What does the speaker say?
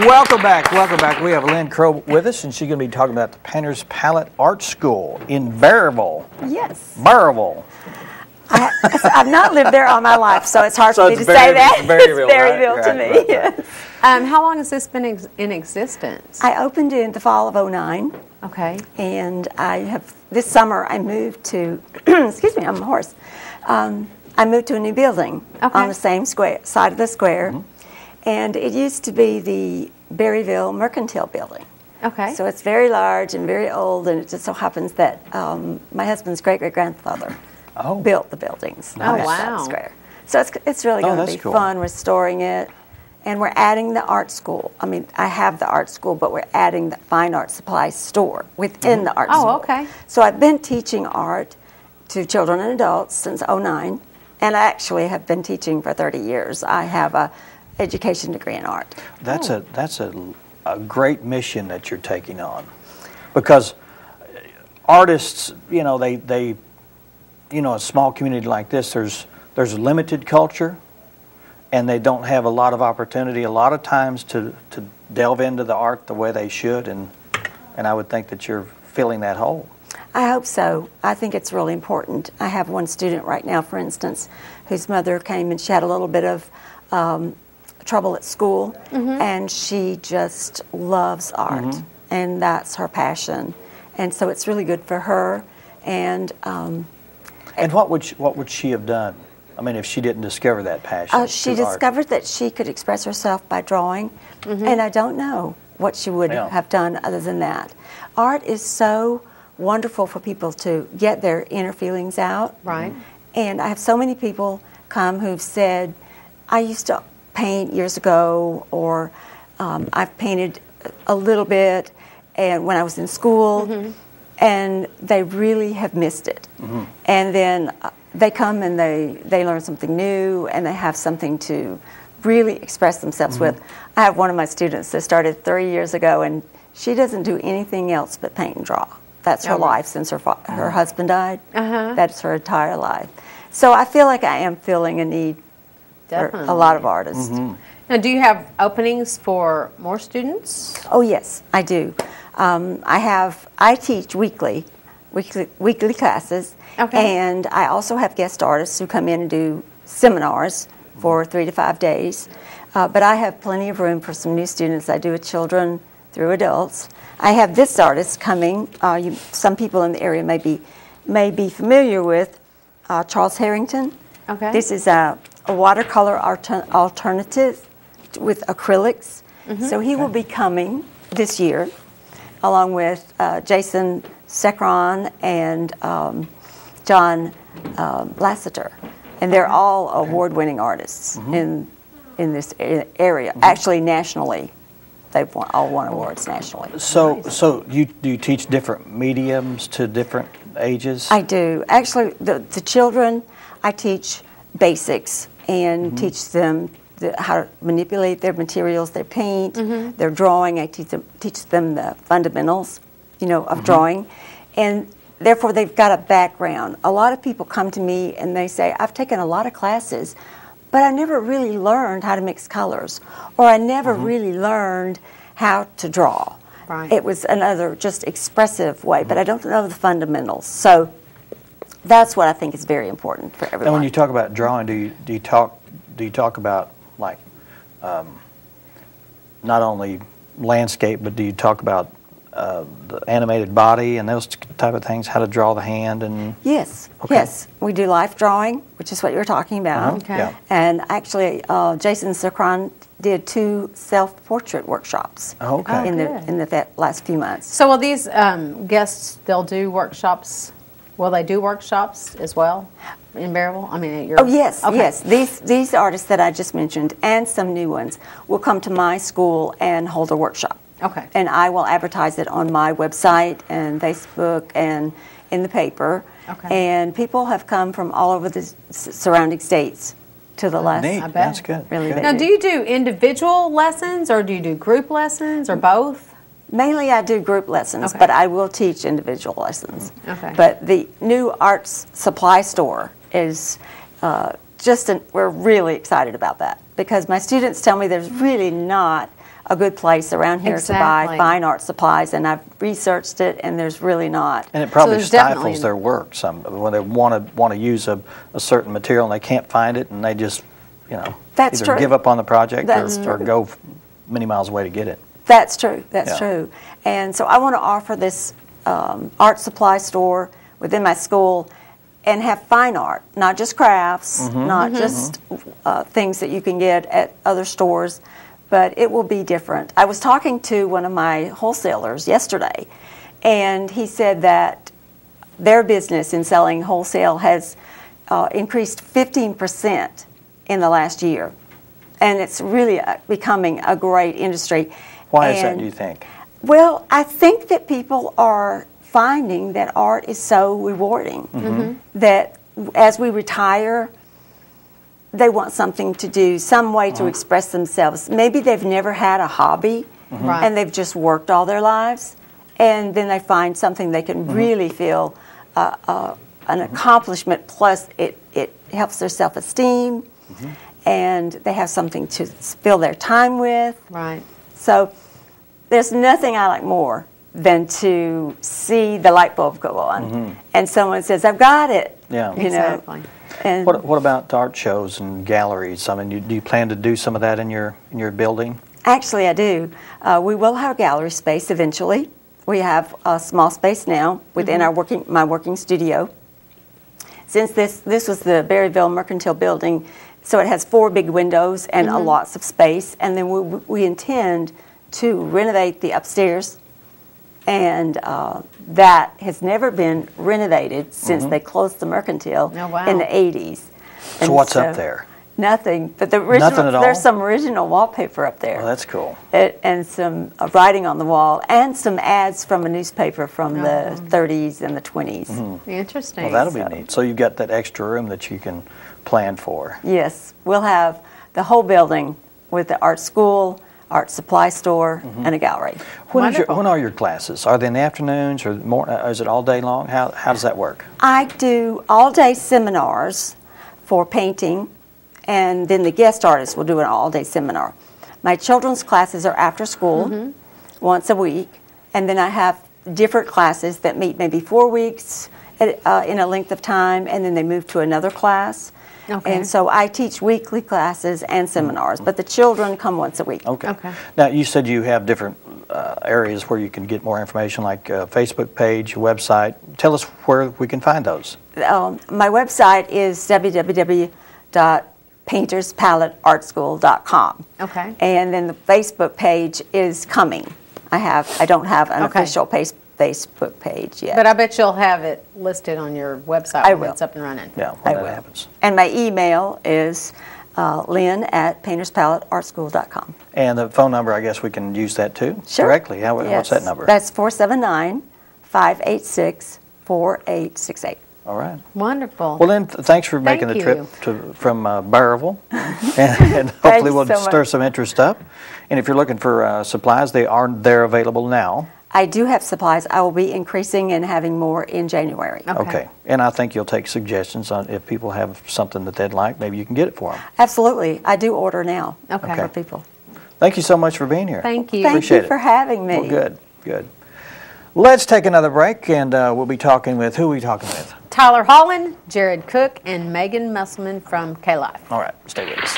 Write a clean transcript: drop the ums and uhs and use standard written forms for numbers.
Welcome back, welcome back. We have Lynn Crow with us, and she's going to be talking about the Painter's Palette Art School in Berryville. Yes. Berryville. I've not lived there all my life, so it's hard for me to say that. It's Berryville to me. Yes. How long has this been in existence? I opened it in the fall of '09. Okay. And this summer I moved to, excuse me, I'm a horse. I moved to a new building on the same side of the square. And it used to be the Berryville Mercantile Building. Okay. So it's very large and very old, and it just so happens that my husband's great-great-grandfather built the buildings on that side of the square. So it's really going to be fun restoring it. And we're adding the art school. I mean, I have the art school, but we're adding the fine art supply store within the art school. Oh, okay. So I've been teaching art to children and adults since '09, and I actually have been teaching for 30 years. I have a education degree in art. That's a great mission that you're taking on, because artists, you know, they a small community like this, there's limited culture, and they don't have a lot of opportunity a lot of times to delve into the art the way they should, and I would think that you're filling that hole. I hope so. I think it's really important. I have one student right now, for instance, whose mother came and she had a little bit of trouble at school, and she just loves art, and that's her passion, and so it's really good for her. And what would she have done? I mean, if she didn't discover that passion. She discovered that she could express herself by drawing, and I don't know what she would have done other than that. Art is so wonderful for people to get their inner feelings out. Right. And I have so many people come who've said, I used to paint years ago, or I've painted a little bit and when I was in school, and they really have missed it. And then they come and they learn something new, and they have something to really express themselves with. I have one of my students that started 3 years ago, and she doesn't do anything else but paint and draw. That's her life since her husband died. That's her entire life. So I feel like I am filling a need for a lot of artists. Now, do you have openings for more students? Oh yes, I do. I teach weekly classes, and I also have guest artists who come in and do seminars for 3 to 5 days. But I have plenty of room for some new students. I do with children through adults. I have this artist coming. Some people in the area may be familiar with Charles Harrington. Okay. This is a watercolor alternative with acrylics. So he will be coming this year, along with Jason Sekron and John Lasseter. And they're all award-winning artists in this area. Actually, nationally, they've all won awards nationally. So do you teach different mediums to different ages? I do. Actually, the children, I teach basics and teach them how to manipulate their materials, their paint, their drawing. I teach them the fundamentals, of drawing. And therefore, they've got a background. A lot of people come to me and they say, I've taken a lot of classes, but I never really learned how to mix colors, or I never really learned how to draw. Right. It was another just expressive way, but I don't know the fundamentals. So that's what I think is very important for everyone. And when you talk about drawing, do you talk about like not only landscape, but do you talk about the animated body and those type of things, how to draw the hand? And yes, yes. We do life drawing, which is what you were talking about. Okay. And actually, Jason Sekron did 2 self-portrait workshops in the last few months. So will these guests, they'll do workshops, will they do workshops as well in Berryville? I mean, at your... Oh, yes, yes. These artists that I just mentioned, and some new ones, will come to my school and hold a workshop. Okay. And I will advertise it on my website and Facebook and in the paper. Okay. And people have come from all over the surrounding states to the lesson. Neat. I bet. That's good. Really good. Now, do you do individual lessons or do you do group lessons or both? Mainly I do group lessons, but I will teach individual lessons. Okay. But the new arts supply store is we're really excited about that, because my students tell me there's really not a good place around here to buy fine art supplies, and I've researched it, and there's really not. And it probably So stifles their work. When they want to use a certain material and they can't find it, and they just, That's either true. give up on the project or true. go many miles away to get it. That's true. That's Yeah. true. And so I want to offer this art supply store within my school and have fine art, not just crafts, not just things that you can get at other stores, but it will be different. I was talking to one of my wholesalers yesterday, and he said that their business in selling wholesale has increased 15% in the last year. And it's really becoming a great industry. Why is that, do you think? Well, I think that people are finding that art is so rewarding that as we retire, they want something to do, some way to express themselves. Maybe they've never had a hobby and they've just worked all their lives, and then they find something they can really feel an accomplishment, plus it helps their self-esteem, and they have something to fill their time with. Right. So there's nothing I like more than to see the light bulb go on, and someone says, "I've got it." Yeah. Exactly. And What about art shows and galleries? I mean, do you plan to do some of that in your building? actually, I do. We will have a gallery space eventually. We have a small space now within our my working studio. Since this was the Berryville Mercantile Building, so it has 4 big windows and lots of space, and then we intend to renovate the upstairs, and that has never been renovated since they closed the Mercantile in the 80s. So what's up there? Nothing, but the original, Nothing at all? there's some original wallpaper up there. Oh, that's cool. And some writing on the wall, and some ads from a newspaper from the 30s and the 20s. Interesting. Well, that'll be neat. So you've got that extra room that you can plan for. Yes, we'll have the whole building with the art school, art supply store, and a gallery. When are your classes? Are they in the afternoons or is it all day long? How does that work? I do all-day seminars for painting, and then the guest artists will do an all-day seminar. My children's classes are after school, once a week, and then I have different classes that meet maybe 4 weeks in a length of time, and then they move to another class. Okay. And so I teach weekly classes and seminars, but the children come once a week. Okay. Now, you said you have different areas where you can get more information, like a Facebook page, a website. Tell us where we can find those. My website is www.painterspaletteartschool.com. Okay. And then the Facebook page is coming. I don't have an official Facebook page yet. But I bet you'll have it listed on your website when it's up and running. Yeah, when that happens. And my email is lynn@painterspaletteartschool.com. And the phone number, I guess we can use that too? Sure. Directly. What's that number? That's 479-586-4868. All right. Wonderful. Well, Lynn, thanks for making the trip from Burrillville, and hopefully we'll stir some interest up. And if you're looking for supplies, they're available now. I do have supplies. I will be increasing and having more in January. Okay. And I think you'll take suggestions on if people have something that they'd like, maybe you can get it for them. Absolutely. I do order now Okay. for people. Thank you so much for being here. Thank you. Thank Appreciate you for having me. Well, good. Let's take another break, and we'll be talking with, who are we talking with? Tyler Holland, Jared Cook, and Megan Musselman from K-Life. All right, stay with us.